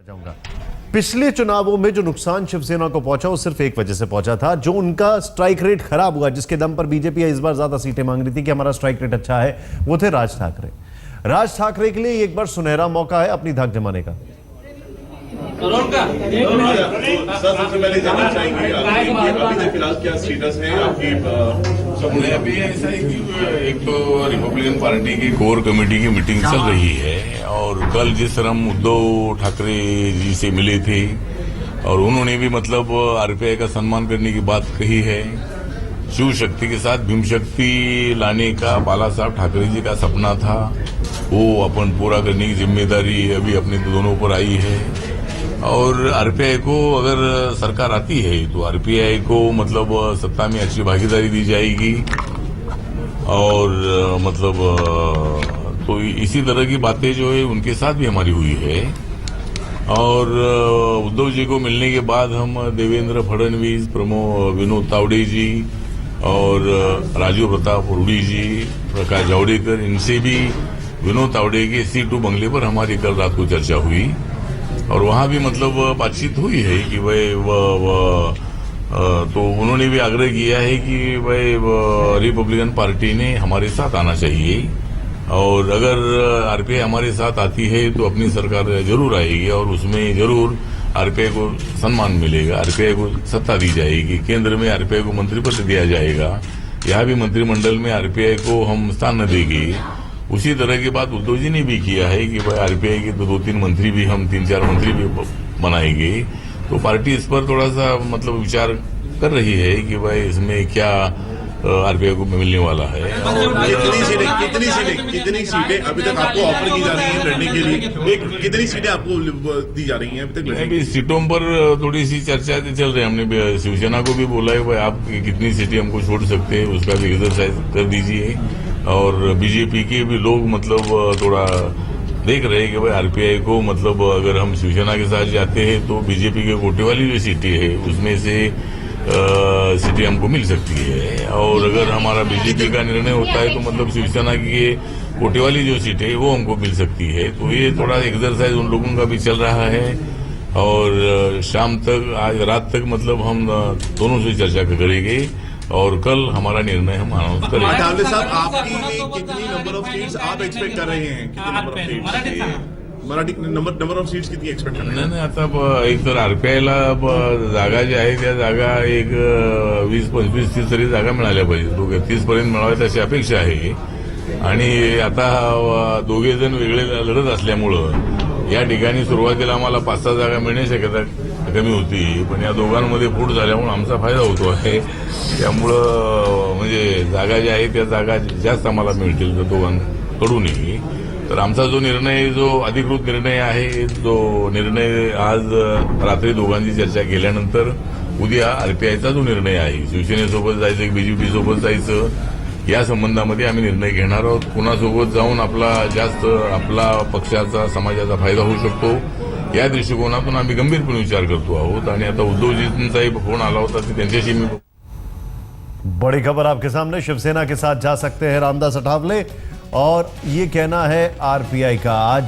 जाऊंगा। पिछले चुनावों में जो नुकसान शिवसेना को पहुंचा वो सिर्फ एक वजह से पहुंचा था, जो उनका स्ट्राइक रेट खराब हुआ, जिसके दम पर बीजेपी इस बार ज्यादा सीटें मांग रही थी कि हमारा स्ट्राइक रेट अच्छा है, वो थे राज ठाकरे। राज ठाकरे के लिए एक बार सुनहरा मौका है अपनी धाक जमाने का। सबसे पहले जानना चाहेंगे अभी फिलहाल क्या स्टेटस है आपकी? अभी ऐसा है कि एक तो रिपब्लिकन पार्टी की कोर कमेटी की मीटिंग चल रही है और कल जिस तरह हम उद्धव ठाकरे जी से मिले थे और उन्होंने भी मतलब आरपीआई का सम्मान करने की बात कही है। शिव शक्ति के साथ भीम शक्ति लाने का बाला साहब ठाकरे जी का सपना था, वो अपन पूरा करने की जिम्मेदारी अभी अपने दोनों पर आई है। और आरपीआई को अगर सरकार आती है तो आरपीआई को मतलब सत्ता में अच्छी भागीदारी दी जाएगी और मतलब तो इसी तरह की बातें जो है उनके साथ भी हमारी हुई है। और उद्धव जी को मिलने के बाद हम देवेंद्र फडणवीस, विनोद तावड़े जी और राजीव प्रताप रूडी जी, प्रकाश जावड़ेकर, इनसे भी विनोद तावड़े के C2 बंगले पर हमारी कल रात को चर्चा हुई और वहां भी मतलब बातचीत हुई है कि भाई तो उन्होंने भी आग्रह किया है कि भाई रिपब्लिकन पार्टी ने हमारे साथ आना चाहिए और अगर आरपीआई हमारे साथ आती है तो अपनी सरकार जरूर आएगी और उसमें जरूर आरपीआई को सम्मान मिलेगा, आरपीआई को सत्ता दी जाएगी, केंद्र में आरपीआई को मंत्री पद दिया जाएगा, यहाँ भी मंत्रिमंडल में आरपीआई को हम स्थान न देंगे। उसी तरह की बात उद्धव जी ने भी किया है कि भाई आरपीआई के तो 2-3 मंत्री भी हम 3-4 मंत्री भी बनाएंगे। तो पार्टी इस पर थोड़ा सा मतलब विचार कर रही है कि भाई इसमें क्या आरपीआई को मिलने वाला है। कितनी सीटें अभी तक आपको ऑफर की जा रही हैं लड़ने के लिए? कितनी सीटें आपको दी जा रही हैं अभी तक? अभी सीटों पर थोड़ी सी चर्चा चल रही है। हमने शिवसेना को भी बोला है भाई आप कितनी सीटें हमको छोड़ सकते हैं, उसका भी एक्सरसाइज कर दीजिए। और बीजेपी के भी लोग मतलब थोड़ा देख रहे हैं कि भाई आरपीआई को मतलब अगर हम शिवसेना के साथ जाते हैं तो बीजेपी के कोटे वाली जो सीटें है उसमें से सीटें हमको मिल सकती है और अगर हमारा बीजेपी का निर्णय होता है तो मतलब शिवसेना की कोटे वाली जो सीटें वो हमको मिल सकती है। तो ये थोड़ा एक्सरसाइज उन लोगों का भी चल रहा है और शाम तक आज रात तक मतलब हम दोनों से चर्चा करेंगे और कल हमारा निर्णय हम अनाउंस करेंगे। ठाकरे साहब आपकी कितनी नंबर ऑफ सीट्स आप एक्सपेक्ट कर रहे हैं? कितनी number of seats Marathi number of seats किती एक्सपेक्ट कर रहे हैं? नाही आता एक तर आरपीआयला जागा ज्या आहे त्या जागा एक 20-25-30 तरी जागा मिळाल्या पाहिजे, 30 पर्यंत मिळाव्यात अशी अपेक्षा आहे। आणि आता दोघे जण वेगळे लढत असल्यामुळं या ठिकाणी सुरुवातीला आम्हाला 5-6 जागा मिळण्याची शक्यता कमी होती, पण या दोघांमध्ये फूट झाल्यामुळे आमचा फायदा होतो आहे। त्यामुळं म्हणजे जागा ज्या आहेत त्या जागा जास्त आम्हाला मिळतील दोघांकडूनही। तर आमचा जो निर्णय, जो अधिकृत निर्णय आहे, जो निर्णय आज रात्री दोघांची चर्चा केल्यानंतर उद्या आरपीआयचा जो निर्णय आहे, शिवसेनेसोबत जायचं की बीजेपी सोबत जायचं या संबंधामध्ये आम्ही निर्णय घेणार आहोत। कुणासोबत जाऊन आपला पक्षाचा, समाजाचा फायदा होऊ शकतो या दृष्टिकोनातून आम्ही गंभीरपणे विचार करतो आहोत। आणि आता उद्धवजींचाही फोन आला होता की त्यांच्याशी मी बड़ी खबर आपके सामने, शिवसेना के साथ जा सकते हैं रामदास अठावले और ये कहना है आरपीआई का। आज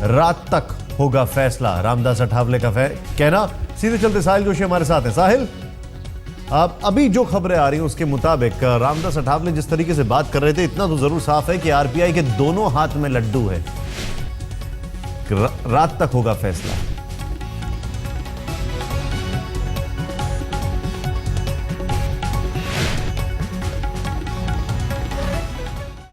रात तक होगा फैसला, रामदास अठावले का कहना। सीधे चलते साहिल जोशी हमारे साथ है। साहिल, अब अभी जो खबरें आ रही हैं उसके मुताबिक रामदास अठावले जिस तरीके से बात कर रहे थे, इतना तो जरूर साफ है कि आरपीआई के दोनों हाथ में लड्डू है। रात तक होगा फैसला।